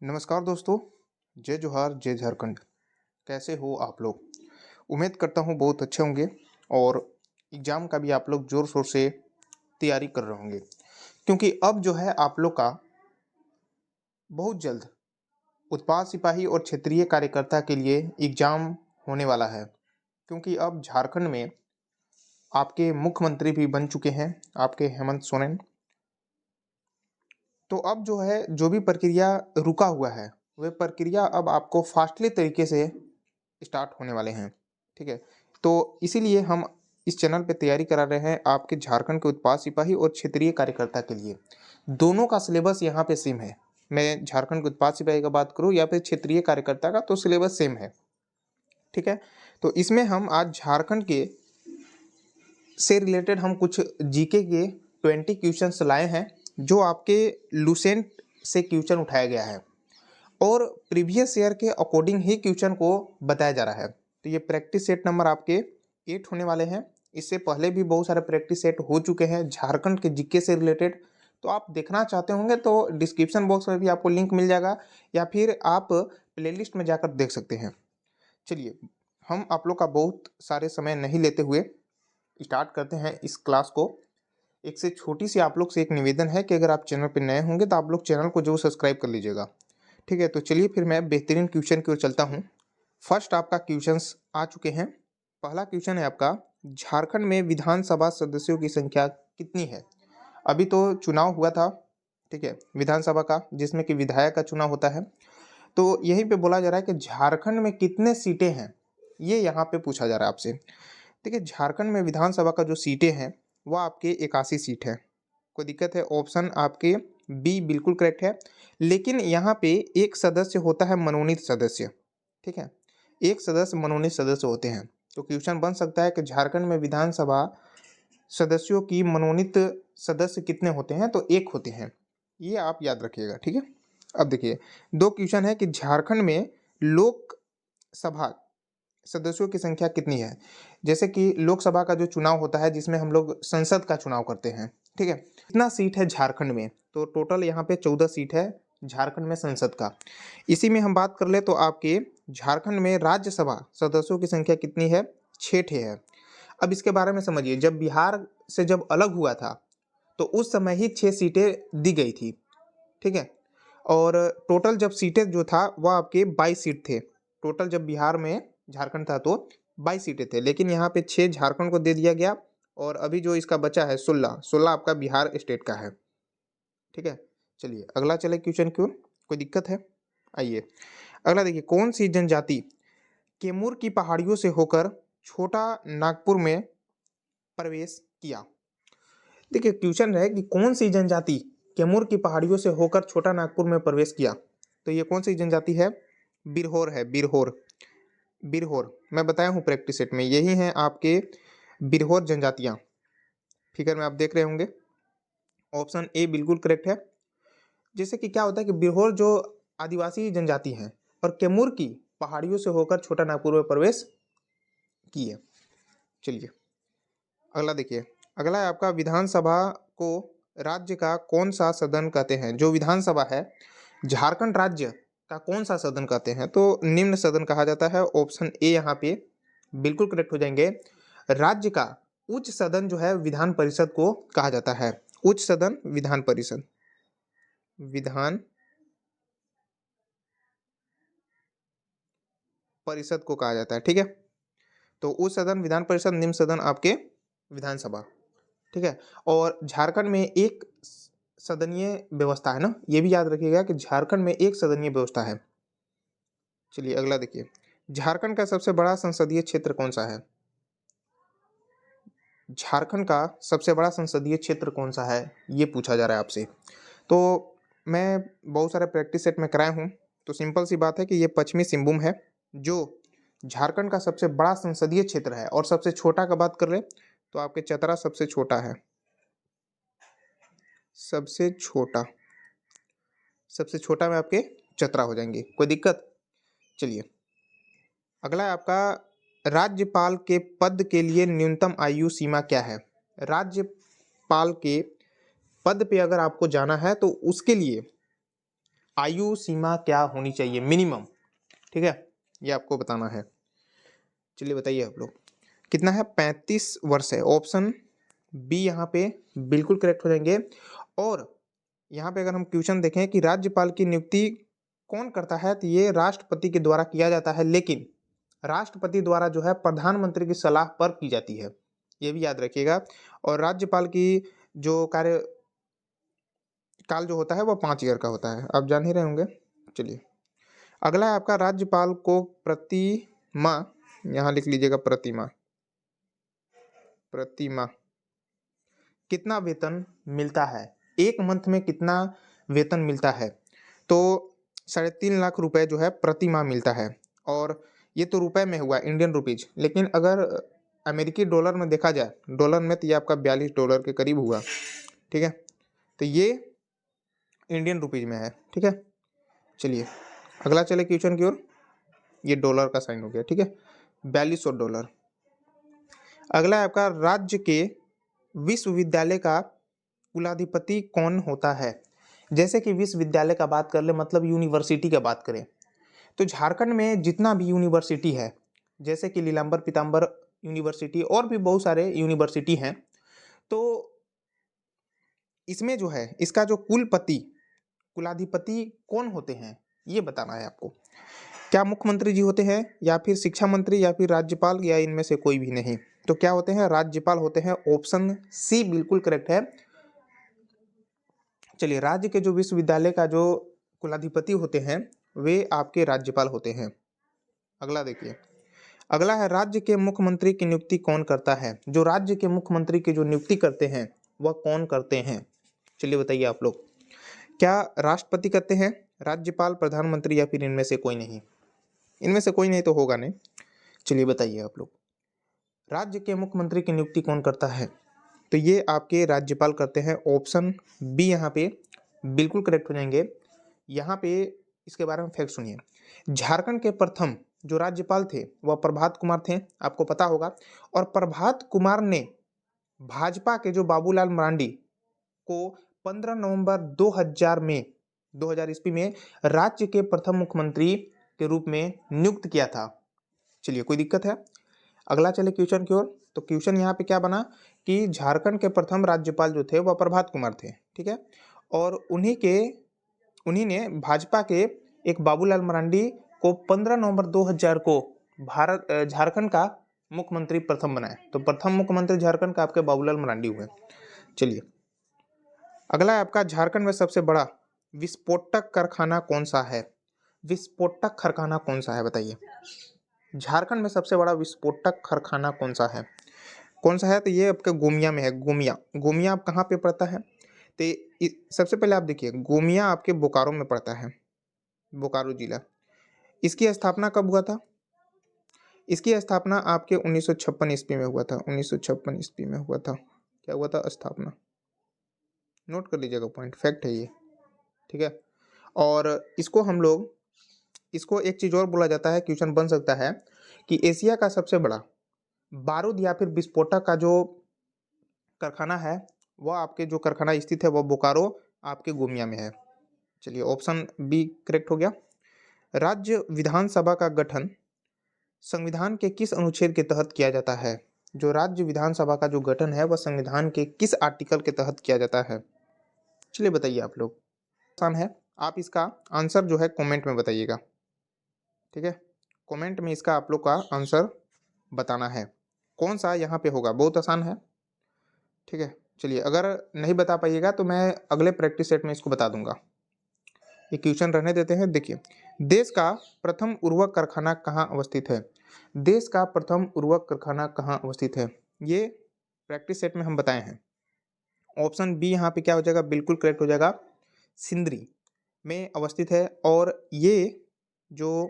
नमस्कार दोस्तों। जय जोहार जय झारखंड। कैसे हो आप लोग? उम्मीद करता हूँ बहुत अच्छे होंगे और एग्ज़ाम का भी आप लोग ज़ोर शोर से तैयारी कर रहे होंगे, क्योंकि अब जो है आप लोग का बहुत जल्द उत्पाद सिपाही और क्षेत्रीय कार्यकर्ता के लिए एग्ज़ाम होने वाला है। क्योंकि अब झारखंड में आपके मुख्यमंत्री भी बन चुके हैं, आपके हेमंत सोरेन। तो अब जो है जो भी प्रक्रिया रुका हुआ है वह प्रक्रिया अब आपको फास्टली तरीके से स्टार्ट होने वाले हैं। ठीक है, तो इसीलिए हम इस चैनल पे तैयारी करा रहे हैं आपके झारखंड के उत्पाद सिपाही और क्षेत्रीय कार्यकर्ता के लिए। दोनों का सिलेबस यहाँ पे सेम है। मैं झारखंड के उत्पाद सिपाही का बात करूँ या फिर क्षेत्रीय कार्यकर्ता का, तो सिलेबस सेम है। ठीक है, तो इसमें हम आज झारखंड के से रिलेटेड हम कुछ जीके के 20 क्वेश्चंस लाए हैं, जो आपके लुसेंट से क्वेश्चन उठाया गया है और प्रीवियस ईयर के अकॉर्डिंग ही क्वेश्चन को बताया जा रहा है। तो ये प्रैक्टिस सेट नंबर आपके 8 होने वाले हैं। इससे पहले भी बहुत सारे प्रैक्टिस सेट हो चुके हैं झारखंड के जीके से रिलेटेड। तो आप देखना चाहते होंगे तो डिस्क्रिप्शन बॉक्स में भी आपको लिंक मिल जाएगा, या फिर आप प्लेलिस्ट में जाकर देख सकते हैं। चलिए, हम आप लोग का बहुत सारे समय नहीं लेते हुए स्टार्ट करते हैं इस क्लास को। एक से छोटी सी आप लोग से एक निवेदन है कि अगर आप चैनल पर नए होंगे तो आप लोग चैनल को जरूर सब्सक्राइब कर लीजिएगा। ठीक है, तो चलिए फिर मैं बेहतरीन क्वेश्चन की ओर चलता हूँ। फर्स्ट आपका क्वेश्चंस आ चुके हैं। पहला क्वेश्चन है आपका, झारखंड में विधानसभा सदस्यों की संख्या कितनी है? अभी तो चुनाव हुआ था, ठीक है, विधानसभा का, जिसमें कि विधायक का चुनाव होता है। तो यहीं पे बोला जा रहा है कि झारखंड में कितने सीटें हैं, ये यहाँ पे पूछा जा रहा है आपसे। देखिए, झारखंड में विधानसभा का जो सीटें हैं वह आपके 81 सीट है। कोई दिक्कत है? ऑप्शन आपके बी बिल्कुल करेक्ट है। लेकिन यहाँ पे एक सदस्य होता है मनोनीत सदस्य। ठीक है, एक सदस्य मनोनीत सदस्य होते हैं। तो क्वेश्चन बन सकता है कि झारखंड में विधानसभा सदस्यों की मनोनीत सदस्य कितने होते हैं? तो एक होते हैं, ये आप याद रखिएगा। ठीक है, अब देखिए, दो क्वेश्चन है कि झारखंड में लोकसभा सदस्यों की संख्या कितनी है? जैसे कि लोकसभा का जो चुनाव होता है, जिसमें हम लोग संसद का चुनाव करते हैं। ठीक है, कितना सीट है झारखंड में? तो टोटल यहाँ पे 14 सीट है झारखंड में संसद का। इसी में हम बात कर ले तो आपके झारखंड में राज्यसभा सदस्यों की संख्या कितनी है? 6 ठे है। अब इसके बारे में समझिए, जब बिहार से जब अलग हुआ था तो उस समय ही 6 सीटें दी गई थी। ठीक है, और टोटल जब सीटें जो था वह आपके 22 सीट थे। टोटल जब बिहार में झारखंड था तो 22 सीटें थे, लेकिन यहाँ पे 6 झारखंड को दे दिया गया और अभी जो इसका बचा है 16 आपका बिहार स्टेट का है। ठीक है, चलिए अगला चले क्वेश्चन की ओर। कोई दिक्कत है? आइए अगला देखिए, कौन सी जनजाति कैमूर की पहाड़ियों से होकर छोटा नागपुर में प्रवेश किया? देखिए, क्वेश्चन है कि कौन सी जनजाति कैमूर की पहाड़ियों से होकर छोटा नागपुर में प्रवेश किया। तो ये कौन सी जनजाति है? बिरहोर है, बिरहोर। बिरहोर मैं बताया हूँ प्रैक्टिस सेट में, यही हैं आपके बिरहोर जनजातियाँ। फिगर में आप देख रहे होंगे, ऑप्शन ए बिल्कुल करेक्ट है। जैसे कि क्या होता है कि बिरहोर जो आदिवासी जनजाति हैं और कैमूर की पहाड़ियों से होकर छोटा नागपुर में प्रवेश किए। चलिए अगला देखिए, अगला है आपका, विधानसभा को राज्य का कौन सा सदन कहते हैं? जो विधानसभा है झारखंड राज्य का कौन सा सदन कहते हैं? तो निम्न सदन कहा जाता है। ऑप्शन ए यहाँ पे बिल्कुल करेक्ट हो जाएंगे। राज्य का उच्च सदन जो है विधान परिषद को कहा जाता है। उच्च सदन विधान परिषद, विधान परिषद को कहा जाता है। ठीक है, तो उच्च सदन विधान परिषद, निम्न सदन आपके विधानसभा। ठीक है, और झारखंड में एक सदनीय व्यवस्था है ना, ये भी याद रखिएगा कि झारखंड में एक सदनीय व्यवस्था है। चलिए अगला देखिए, झारखंड का सबसे बड़ा संसदीय क्षेत्र कौन सा है? झारखंड का सबसे बड़ा संसदीय क्षेत्र कौन सा है, ये पूछा जा रहा है आपसे। तो मैं बहुत सारे प्रैक्टिस सेट में कराया हूँ, तो सिंपल सी बात है कि ये पश्चिमी सिंहभूम है, जो झारखंड का सबसे बड़ा संसदीय क्षेत्र है। और सबसे छोटा का बात कर रहे तो आपके चतरा सबसे छोटा है, सबसे छोटा। सबसे छोटा में आपके चतरा हो जाएंगे। कोई दिक्कत? चलिए अगला है आपका, राज्यपाल के पद के लिए न्यूनतम आयु सीमा क्या है? राज्यपाल के पद पे अगर आपको जाना है तो उसके लिए आयु सीमा क्या होनी चाहिए मिनिमम, ठीक है, ये आपको बताना है। चलिए बताइए आप लोग, कितना है, 35 वर्ष है। ऑप्शन बी यहाँ पे बिल्कुल करेक्ट हो जाएंगे। और यहाँ पे अगर हम क्वेश्चन देखें कि राज्यपाल की नियुक्ति कौन करता है, तो ये राष्ट्रपति के द्वारा किया जाता है, लेकिन राष्ट्रपति द्वारा जो है प्रधानमंत्री की सलाह पर की जाती है, ये भी याद रखिएगा। और राज्यपाल की जो कार्यकाल जो होता है वो 5 ईयर का होता है, आप जान ही रहे होंगे। चलिए अगला है आपका, राज्यपाल को प्रति माह, यहाँ लिख लीजिएगा प्रतिमा, प्रतिमा कितना वेतन मिलता है, एक मंथ में कितना वेतन मिलता है, तो 3.5 लाख रुपए जो है प्रति माह मिलता है। और ये तो रुपए में हुआ, इंडियन रुपीज, लेकिन अगर अमेरिकी डॉलर में देखा जाए, डॉलर में, तो ये आपका $42 के करीब हुआ, ठीक है, तो ये इंडियन रुपीज में है, ठीक है। चलिए अगला चले क्वेश्चन की ओर, ये डॉलर का साइन हो गया, ठीक है, $4200। अगला है आपका, राज्य के विश्वविद्यालय का कुलाधिपति कौन होता है। जैसे कि विश्वविद्यालय का बात कर ले, मतलब यूनिवर्सिटी का बात करें, तो झारखंड में जितना भी यूनिवर्सिटी है, जैसे कि लीलांबर पीताम्बर यूनिवर्सिटी और भी बहुत सारे यूनिवर्सिटी हैं, तो इसमें जो है इसका जो कुलपति, कुलाधिपति कौन होते हैं, ये बताना है आपको। क्या मुख्यमंत्री जी होते हैं, या फिर शिक्षा मंत्री, या फिर राज्यपाल, या इनमें से कोई भी नहीं। तो क्या होते हैं, राज्यपाल होते हैं। ऑप्शन सी बिल्कुल करेक्ट है। चलिए, राज्य के जो विश्वविद्यालय का जो कुलाधिपति होते हैं वे आपके राज्यपाल होते हैं। अगला देखिए, अगला है, राज्य के मुख्यमंत्री की नियुक्ति कौन करता है। जो राज्य के मुख्यमंत्री की जो नियुक्ति करते हैं वह कौन करते हैं, चलिए बताइए आप लोग। क्या राष्ट्रपति करते हैं, राज्यपाल, प्रधानमंत्री, या फिर इनमें से कोई नहीं। इनमें से कोई नहीं तो होगा नहीं। चलिए बताइए आप लोग, राज्य के मुख्यमंत्री की नियुक्ति कौन करता है, तो ये आपके राज्यपाल करते हैं। ऑप्शन बी यहाँ पे बिल्कुल करेक्ट हो जाएंगे। यहाँ पे इसके बारे में फैक्ट सुनिए। झारखंड के प्रथम जो राज्यपाल थे वह प्रभात कुमार थे, आपको पता होगा। और प्रभात कुमार ने भाजपा के जो बाबूलाल मरांडी को 15 नवंबर 2000 ईस्वी में राज्य के प्रथम मुख्यमंत्री के रूप में नियुक्त किया था। चलिए कोई दिक्कत है, अगला चले क्वेश्चन की ओर। तो क्वेश्चन यहाँ पे क्या बना कि झारखंड के प्रथम राज्यपाल जो थे वह प्रभात कुमार थे, ठीक है। और उन्हीं ने भाजपा के एक बाबूलाल मरांडी को 15 नवंबर 2000 को झारखंड का मुख्यमंत्री प्रथम बनाया। तो प्रथम मुख्यमंत्री झारखंड का आपके बाबूलाल मरांडी हुए। चलिए अगला है आपका, झारखंड में सबसे बड़ा विस्फोटक कारखाना कौन सा है। विस्फोटक कारखाना कौन सा है बताइए। झारखंड में सबसे बड़ा विस्फोटक कारखाना कौन सा है, कौन सा है, तो ये आपके गोमिया में है। गोमिया, गोमिया आप कहाँ पे पड़ता है, तो सबसे पहले आप देखिए, गोमिया आपके बोकारो में पड़ता है, बोकारो जिला। इसकी स्थापना कब हुआ था, इसकी स्थापना आपके 1956 ईस्वी में हुआ था। 1956 ईस्वी में हुआ था, क्या हुआ था, स्थापना। नोट कर लीजिएगा, पॉइंट फैक्ट है ये, ठीक है। और इसको हम लोग, इसको एक चीज और बोला जाता है, क्वेश्चन बन सकता है कि एशिया का सबसे बड़ा बारूद या फिर विस्फोटक का जो कारखाना है वह आपके जो कारखाना स्थित है वह बोकारो आपके गोमिया में है। चलिए ऑप्शन बी करेक्ट हो गया। राज्य विधानसभा का गठन संविधान के किस अनुच्छेद के तहत किया जाता है। जो राज्य विधानसभा का जो गठन है वह संविधान के किस आर्टिकल के तहत किया जाता है, चलिए बताइए आप लोग। आसान है, आप इसका आंसर जो है कमेंट में बताइएगा, ठीक है। कमेंट में इसका आप लोग का आंसर बताना है, कौन सा यहाँ पे होगा, बहुत आसान है, ठीक है। चलिए अगर नहीं बता पाइएगा तो मैं अगले प्रैक्टिस सेट में इसको बता दूंगा। ये क्वेश्चन रहने देते हैं। देखिए, देश का प्रथम उर्वरक कारखाना कहाँ अवस्थित है। देश का प्रथम उर्वरक कारखाना कहाँ अवस्थित है, ये प्रैक्टिस सेट में हम बताए हैं। ऑप्शन बी यहाँ पे क्या हो जाएगा, बिल्कुल करेक्ट हो जाएगा, सिंदरी में अवस्थित है। और ये जो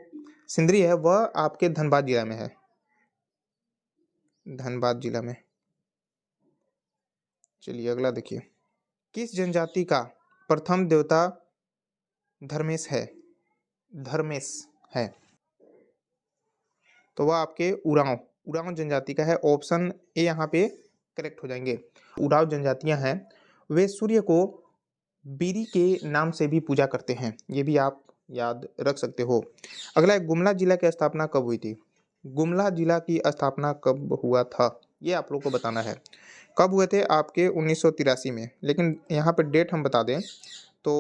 सिंदरी है वह आपके धनबाद जिला में है, धनबाद जिला में। चलिए अगला देखिए, किस जनजाति का प्रथम देवता धर्मेश है, धर्मेश है, तो वह आपके उरांव, उरांव जनजाति का है। ऑप्शन ए यहाँ पे करेक्ट हो जाएंगे। उरांव जनजातियां हैं वे सूर्य को बीरी के नाम से भी पूजा करते हैं, ये भी आप याद रख सकते हो। अगला है गुमला जिला की स्थापना कब हुई थी? गुमला जिला की स्थापना कब हुआ था, ये आप लोग को बताना है। कब हुए थे? आपके 1983 में, लेकिन यहाँ पे डेट हम बता दें तो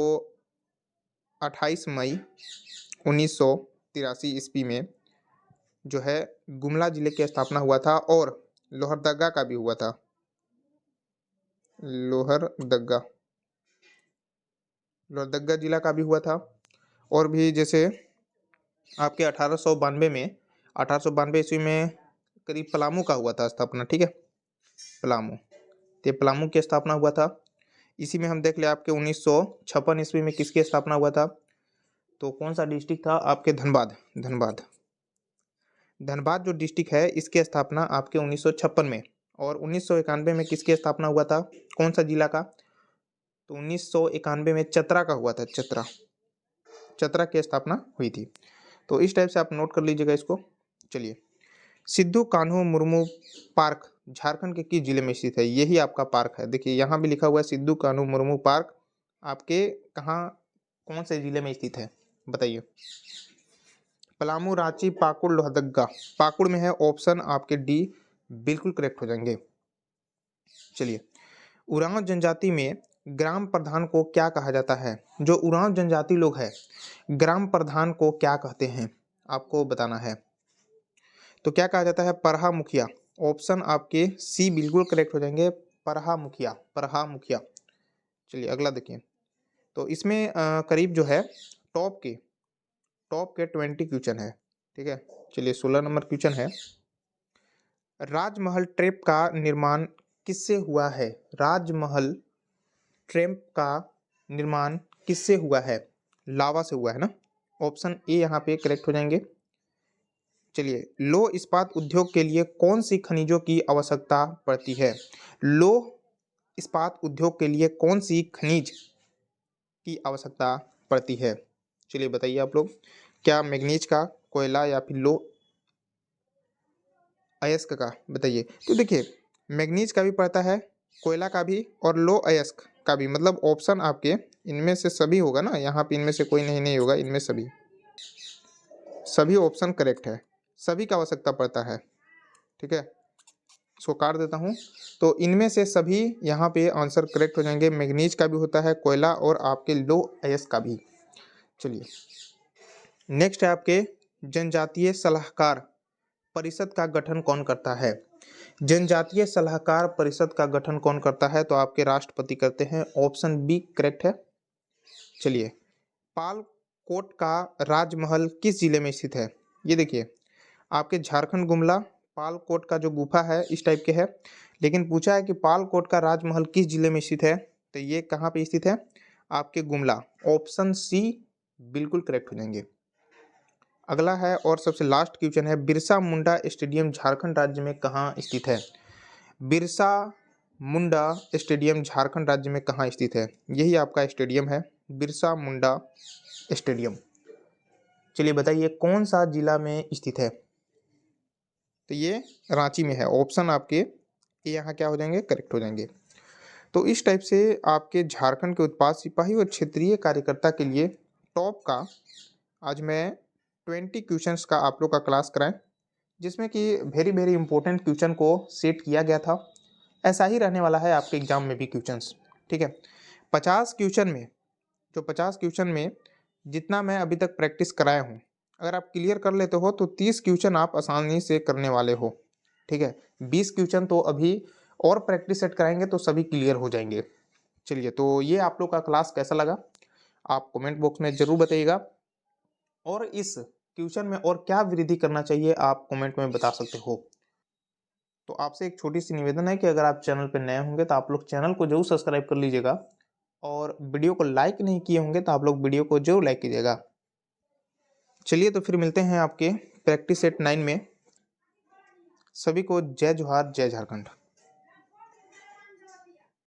28 मई 1983 ईस्वी में जो है गुमला जिले की स्थापना हुआ था, और लोहरदगा का भी हुआ था। लोहरदगा लोहरदगा जिला का भी हुआ था। और भी जैसे आपके 1892 ईस्वी में करीब पलामू का हुआ था स्थापना, ठीक है, पलामू, तो पलामू की स्थापना हुआ था। इसी में हम देख ले आपके 1956 ईस्वी में किसकी स्थापना हुआ था? तो कौन सा डिस्ट्रिक्ट था? आपके धनबाद। धनबाद जो डिस्ट्रिक्ट है इसकी स्थापना आपके 1956 में। और 1991 में किसकी स्थापना हुआ था? कौन सा जिला का? तो 1991 में चतरा का हुआ था। चतरा की स्थापना हुई थी। तो इस टाइप से आप नोट कर लीजिएगा इसको। चलिए, सिद्धू कान्हू मुर्मू पार्क झारखंड के किस जिले में स्थित है? यही आपका पार्क है। देखिए यहाँ भी लिखा हुआ है सिद्धू कान्हू मुर्मू पार्क, आपके कहाँ, कौन से जिले में स्थित है बताइए? पलामू, रांची, पाकुड़, लोहरदगा। पाकुड़ में है, ऑप्शन आपके डी बिल्कुल करेक्ट हो जाएंगे। चलिए, उरांव जनजाति में ग्राम प्रधान को क्या कहा जाता है? जो उरांव जनजाति लोग हैं, ग्राम प्रधान को क्या कहते हैं आपको बताना है। तो क्या कहा जाता है? परहा मुखिया। ऑप्शन आपके सी बिल्कुल करेक्ट हो जाएंगे, परहा मुखिया। चलिए अगला देखिए। तो इसमें करीब जो है टॉप के 20 क्वेश्चन है, ठीक है। चलिए 16 नंबर क्वेश्चन है, राजमहल ट्रैप का निर्माण किससे हुआ है? राजमहल ट्रैप का निर्माण किससे हुआ है? लावा से हुआ है ना। ऑप्शन ए यहाँ पे करेक्ट हो जाएंगे। चलिए, लौह इस्पात उद्योग के लिए कौन सी खनिजों की आवश्यकता पड़ती है? लौह इस्पात उद्योग के लिए कौन सी खनिज की आवश्यकता पड़ती है? चलिए बताइए आप लोग, क्या मैग्नीज का, कोयला, या फिर लो अयस्क का? बताइए। तो देखिए, मैग्नीज का भी पड़ता है, कोयला का भी, और लो अयस्क का भी। मतलब ऑप्शन आपके इनमें से सभी होगा ना, यहाँ पे इनमें से कोई नहीं होगा, इनमें सभी ऑप्शन करेक्ट है, सभी का आवश्यकता पड़ता है, ठीक है। इसको काट देता हूँ। तो इनमें से सभी यहाँ पे आंसर करेक्ट हो जाएंगे। मैग्नीज का भी होता है, कोयला, और आपके लो अयस्क का भी। चलिए नेक्स्ट है आपके जनजातीय सलाहकार परिषद का गठन कौन करता है? जनजातीय सलाहकार परिषद का गठन कौन करता है? तो आपके राष्ट्रपति करते हैं, ऑप्शन बी करेक्ट है। चलिए, पालकोट का राजमहल किस जिले में स्थित है? ये देखिए, आपके झारखंड गुमला पालकोट का जो गुफा है इस टाइप के है, लेकिन पूछा है कि पालकोट का राजमहल किस जिले में स्थित है, तो ये कहाँ पे स्थित है? आपके गुमला। ऑप्शन सी बिल्कुल करेक्ट हो जाएंगे। अगला है और सबसे लास्ट क्वेश्चन है, बिरसा मुंडा स्टेडियम झारखंड राज्य में कहाँ स्थित है? बिरसा मुंडा स्टेडियम झारखंड राज्य में कहाँ स्थित है? यही आपका स्टेडियम है, बिरसा मुंडा स्टेडियम। चलिए बताइए कौन सा जिला में स्थित है? तो ये रांची में है। ऑप्शन आपके ये यहाँ क्या हो जाएंगे? करेक्ट हो जाएंगे। तो इस टाइप से आपके झारखंड के उत्पाद सिपाही और क्षेत्रीय कार्यकर्ता के लिए टॉप का आज मैं 20 क्वेश्चंस का आप लोग का क्लास कराएं, जिसमें कि वेरी वेरी इंपॉर्टेंट क्वेश्चन को सेट किया गया था। ऐसा ही रहने वाला है आपके एग्जाम में भी क्वेश्चंस, ठीक है। 50 क्वेश्चन में जितना मैं अभी तक प्रैक्टिस कराया हूँ, अगर आप क्लियर कर लेते हो तो 30 क्वेश्चन आप आसानी से करने वाले हो, ठीक है। 20 क्वेश्चन तो अभी और प्रैक्टिस सेट कराएंगे तो सभी क्लियर हो जाएंगे। चलिए, तो ये आप लोग का क्लास कैसा लगा आप कमेंट बॉक्स में जरूर बताइएगा, और इस क्वेश्चन में और क्या वृद्धि करना चाहिए आप कमेंट में बता सकते हो। तो आपसे एक छोटी सी निवेदन है कि अगर आप चैनल पर नए होंगे तो आप लोग चैनल को जरूर सब्सक्राइब कर लीजिएगा, और वीडियो को लाइक नहीं किए होंगे तो आप लोग वीडियो को जरूर लाइक कीजिएगा। चलिए, तो फिर मिलते हैं आपके प्रैक्टिस सेट 9 में। सभी को जय जोहार, जय झारखंड।